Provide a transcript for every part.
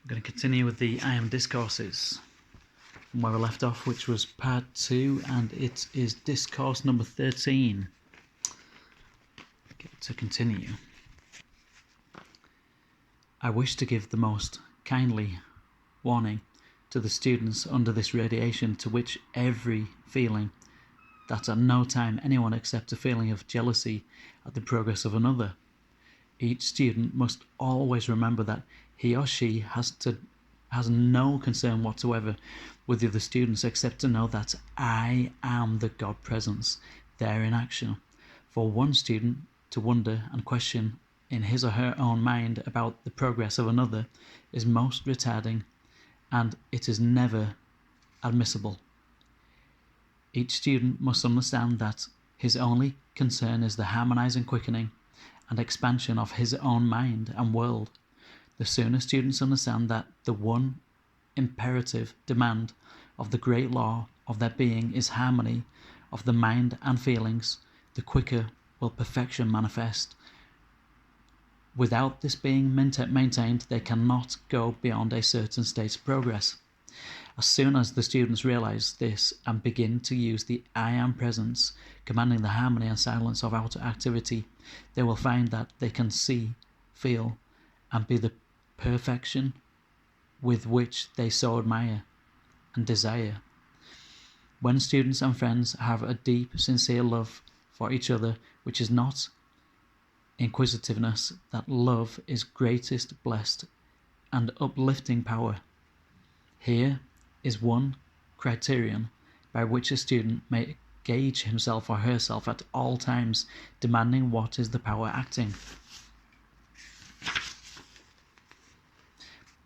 going to continue with the I AM Discourses from where we left off, which was part 2, and it is discourse number 13. Okay, to continue. I wish to give the most kindly warning to the students under this radiation, to which every feeling that at no time anyone except a feeling of jealousy at the progress of another. Each student must always remember that he or she has no concern whatsoever with the other students, except to know that I am the God presence there in action. For one student to wonder and question in his or her own mind about the progress of another is most retarding, and it is never admissible. Each student must understand that his only concern is the harmonizing, quickening, and expansion of his own mind and world. The sooner students understand that the one imperative demand of the great law of their being is harmony of the mind and feelings, the quicker will perfection manifest. Without this being maintained, they cannot go beyond a certain state of progress. As soon as the students realize this and begin to use the I am presence, commanding the harmony and silence of outer activity, they will find that they can see, feel, and be the perfection with which they so admire and desire. When students and friends have a deep, sincere love for each other, which is not inquisitiveness, that love is greatest, blessed, and uplifting power. Here is one criterion by which a student may gauge himself or herself at all times, demanding what is the power acting.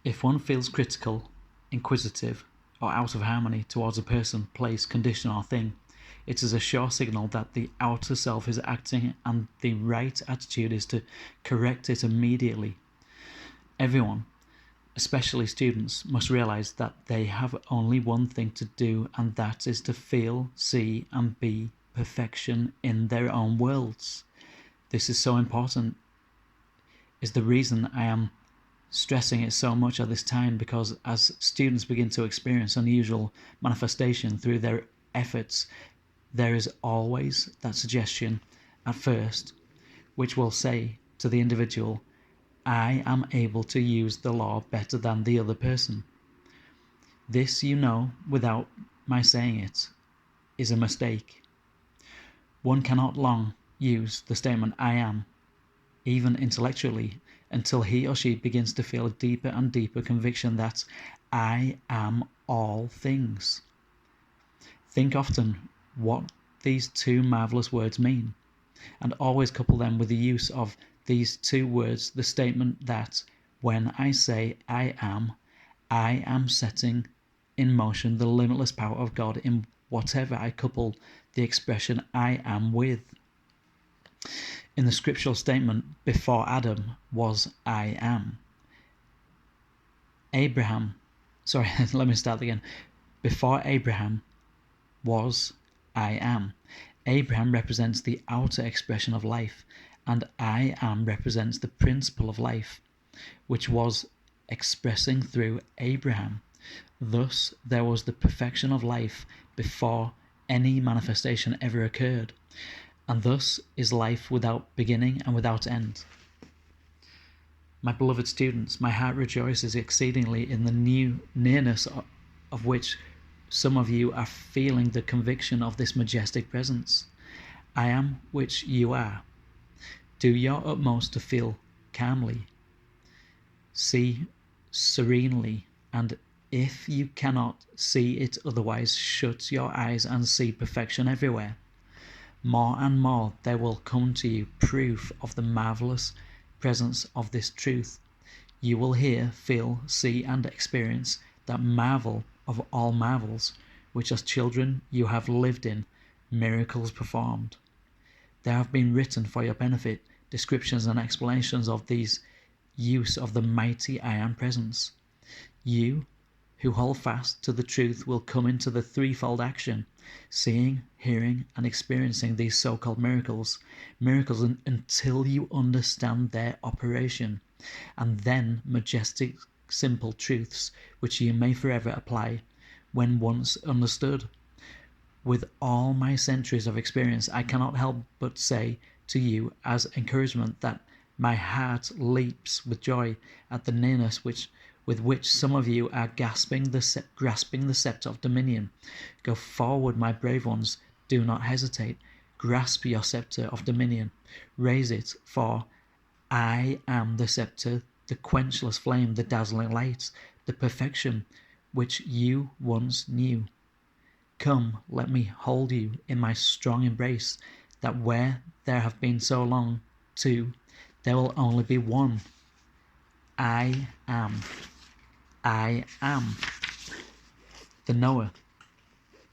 If one feels critical, inquisitive, or out of harmony towards a person, place, condition, or thing, it is a sure signal that the outer self is acting, and the right attitude is to correct it immediately. Everyone, especially students, must realize that they have only one thing to do, and that is to feel, see, and be perfection in their own worlds. This is so important, is the reason I am stressing it so much at this time, because as students begin to experience unusual manifestation through their efforts, there is always that suggestion at first which will say to the individual, I am able to use the law better than the other person. This, you know, without my saying it, is a mistake. One cannot long use the statement I am, even intellectually, until he or she begins to feel a deeper and deeper conviction that I am all things. Think often what these two marvelous words mean, and always couple them with the use of these two words, the statement that when I say I am setting in motion the limitless power of God in whatever I couple the expression I am with. In the scriptural statement, before Adam was I am. Let me start again. Before Abraham was I am. Abraham represents the outer expression of life, and I am represents the principle of life, which was expressing through Abraham. Thus, there was the perfection of life before any manifestation ever occurred, and thus is life without beginning and without end. My beloved students, my heart rejoices exceedingly in the new nearness of which some of you are feeling the conviction of this majestic presence. I am which you are. Do your utmost to feel calmly, see serenely, and if you cannot see it otherwise, shut your eyes and see perfection everywhere. More and more there will come to you proof of the marvelous presence of this truth. You will hear, feel, see, and experience that marvel of all marvels, which as children you have lived in, miracles performed. There have been written for your benefit descriptions and explanations of these use of the mighty I am presence. You who hold fast to the truth will come into the threefold action, seeing, hearing, and experiencing these so-called miracles until you understand their operation, and then simple truths which you may forever apply when once understood. With all my centuries of experience, I cannot help but say to you as encouragement that my heart leaps with joy at the nearness with which some of you are grasping the scepter of dominion. Go forward, my brave ones, do not hesitate. Grasp your scepter of dominion, raise it, for I am the scepter, the quenchless flame, the dazzling light, the perfection which you once knew. Come, let me hold you in my strong embrace, that where there have been so long two, there will only be one. I am. I am. The knower,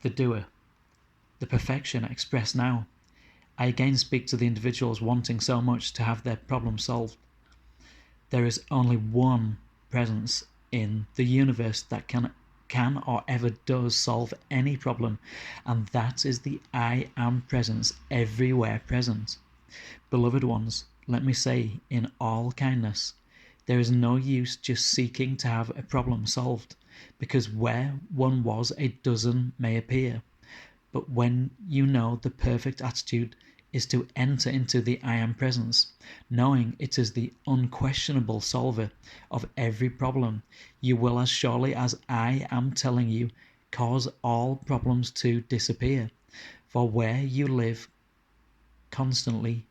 the doer, the perfection expressed now. I again speak to the individuals wanting so much to have their problem solved. There is only one presence in the universe that can or ever does solve any problem, and that is the I am presence, everywhere present. Beloved ones, let me say in all kindness, there is no use just seeking to have a problem solved, because where one was, a dozen may appear. But when you know the perfect attitude is to enter into the I am presence, knowing it is the unquestionable solver of every problem, you will, as surely as I am telling you, cause all problems to disappear. For where you live constantly,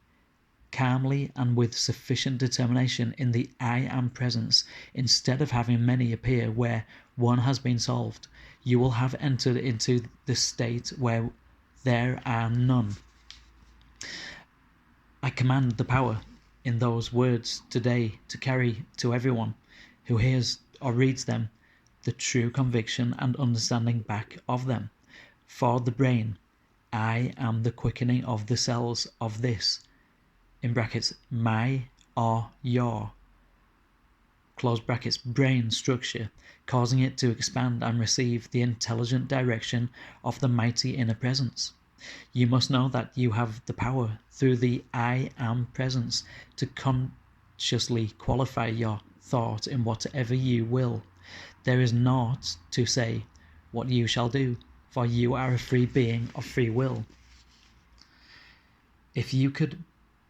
calmly, and with sufficient determination in the I am presence, instead of having many appear where one has been solved, you will have entered into the state where there are none. I command the power in those words today to carry to everyone who hears or reads them the true conviction and understanding back of them. For the brain, I am the quickening of the cells of this, in brackets, my or your, close brackets, brain structure, causing it to expand and receive the intelligent direction of the mighty inner presence. You must know that you have the power through the I am presence to consciously qualify your thought in whatever you will. There is naught to say what you shall do, for you are a free being of free will. If you could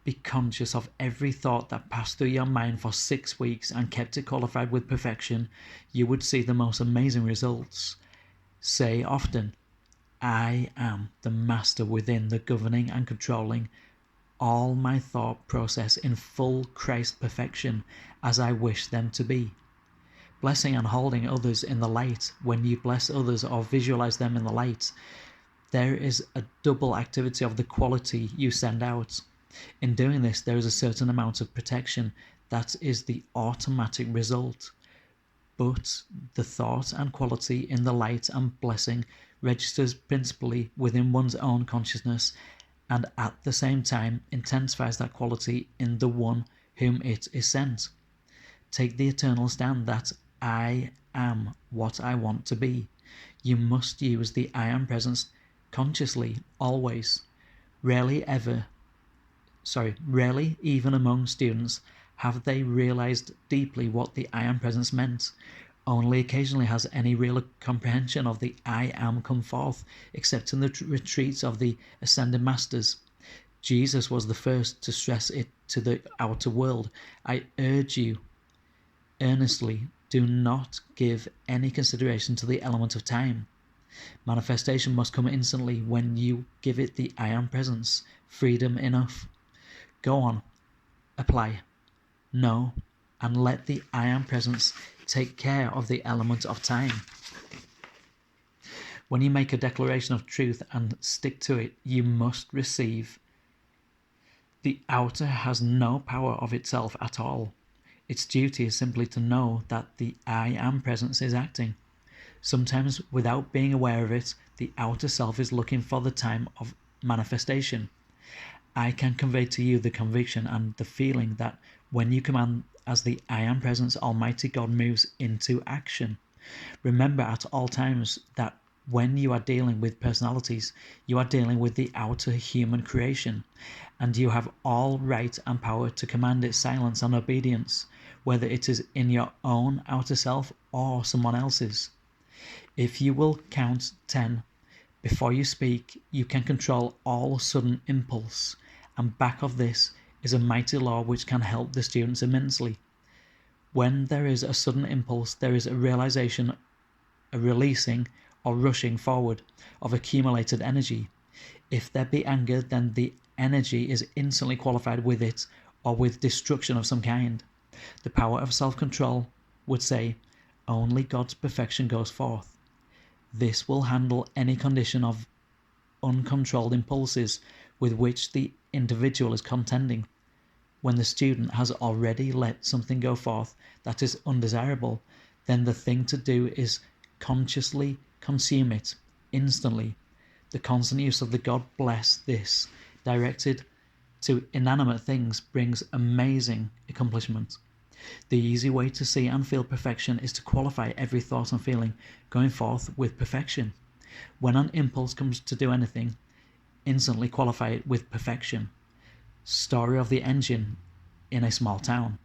be conscious of every thought that passed through your mind for 6 weeks and kept it qualified with perfection, you would see the most amazing results. Say often, I am the master within the governing and controlling all my thought process in full Christ perfection as I wish them to be. Blessing and holding others in the light, when you bless others or visualize them in the light, there is a double activity of the quality you send out. In doing this, there is a certain amount of protection that is the automatic result. But the thought and quality in the light and blessing registers principally within one's own consciousness, and at the same time intensifies that quality in the one whom it is sent. Take the eternal stand that I am what I want to be. You must use the I am presence consciously, always. Rarely, even among students, have they realized deeply what the I am presence meant. Only occasionally has any real comprehension of the I am come forth, except in the retreats of the ascended masters. Jesus was the first to stress it to the outer world. I urge you earnestly, do not give any consideration to the element of time. Manifestation must come instantly when you give it the I am presence, freedom enough. Go on, apply, know, and let the I am presence take care of the element of time. When you make a declaration of truth and stick to it, you must receive. The outer has no power of itself at all. Its duty is simply to know that the I am presence is acting. Sometimes, without being aware of it, the outer self is looking for the time of manifestation. I can convey to you the conviction and the feeling that when you command as the I am presence, Almighty God moves into action. Remember at all times that when you are dealing with personalities, you are dealing with the outer human creation, and you have all right and power to command its silence and obedience. whether it is in your own outer self or someone else's. If you will count 10 before you speak, you can control all sudden impulse, and back of this is a mighty law which can help the students immensely. When there is a sudden impulse, there is a realization, a releasing or rushing forward of accumulated energy. If there be anger, then the energy is instantly qualified with it or with destruction of some kind. The power of self-control would say, only God's perfection goes forth. This will handle any condition of uncontrolled impulses with which the individual is contending. When the student has already let something go forth that is undesirable, then the thing to do is consciously consume it instantly. The constant use of the God bless this directed to inanimate things brings amazing accomplishment. The easy way to see and feel perfection is to qualify every thought and feeling going forth with perfection. When an impulse comes to do anything, instantly qualify it with perfection. Story of the engine in a small town.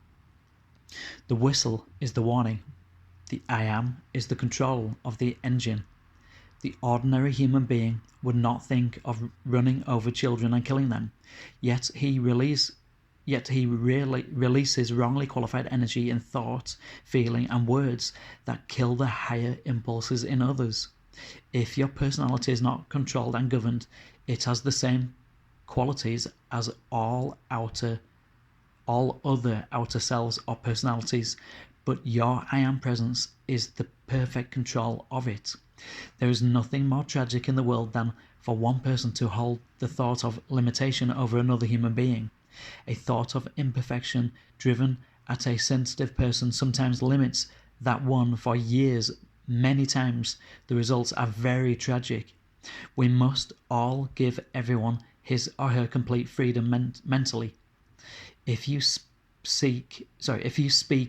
The whistle is the warning. The I am is the control of the engine. The ordinary human being would not think of running over children and killing them, yet he releases wrongly qualified energy in thought, feeling, and words that kill the higher impulses in others. If your personality is not controlled and governed, it has the same qualities as all other outer selves or personalities, but your I am presence is the perfect control of it. There is nothing more tragic in the world than for one person to hold the thought of limitation over another human being. A thought of imperfection driven at a sensitive person sometimes limits that one for years. Many times the results are very tragic. We must all give everyone his or her complete freedom mentally. If you speak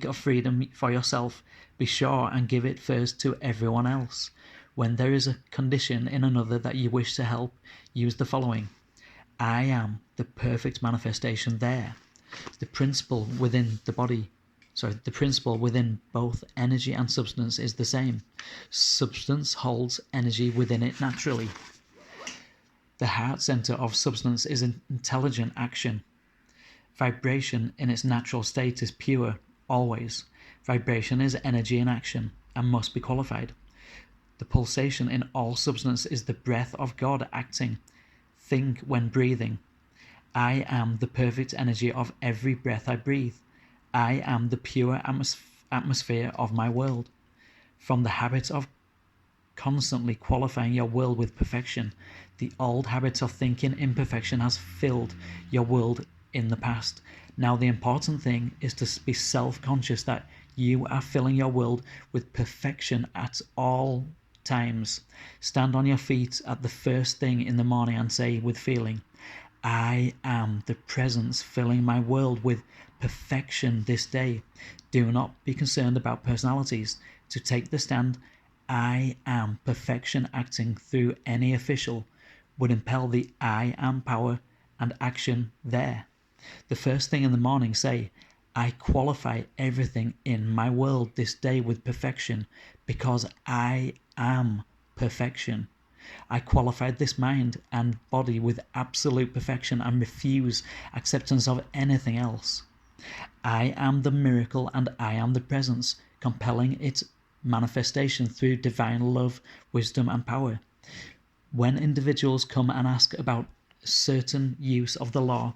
of freedom for yourself, be sure and give it first to everyone else. When there is a condition in another that you wish to help, use the following. I am the perfect manifestation there. The principle within both energy and substance is the same. Substance holds energy within it naturally. The heart center of substance is intelligent action. Vibration in its natural state is pure, always. Vibration is energy in action and must be qualified. The pulsation in all substance is the breath of God acting. Think when breathing. I am the perfect energy of every breath I breathe. I am the pure atmosphere of my world. From the habit of constantly qualifying your world with perfection, the old habit of thinking imperfection has filled your world in the past. Now the important thing is to be self-conscious that you are filling your world with perfection at all times. Stand on your feet at the first thing in the morning and say with feeling, I am the presence filling my world with perfection this day. Do not be concerned about personalities. To take the stand, I am perfection acting through any official would impel the I am power and action there. The first thing in the morning say, I qualify everything in my world this day with perfection because I am perfection. I qualified this mind and body with absolute perfection and refuse acceptance of anything else. I am the miracle and I am the presence, compelling its manifestation through divine love, wisdom, and power. When individuals come and ask about certain use of the law,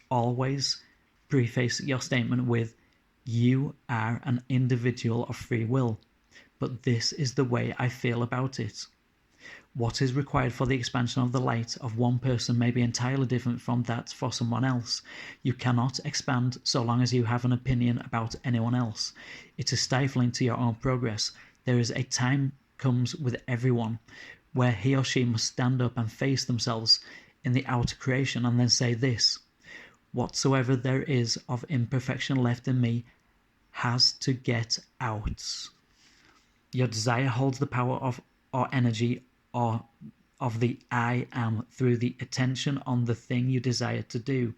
always preface your statement with, you are an individual of free will, but this is the way I feel about it. What is required for the expansion of the light of one person may be entirely different from that for someone else. You cannot expand so long as you have an opinion about anyone else. It is stifling to your own progress. There is a time comes with everyone where he or she must stand up and face themselves in the outer creation and then say this, whatsoever there is of imperfection left in me has to get out. Your desire holds the power of or energy or of the I am through the attention on the thing you desire to do.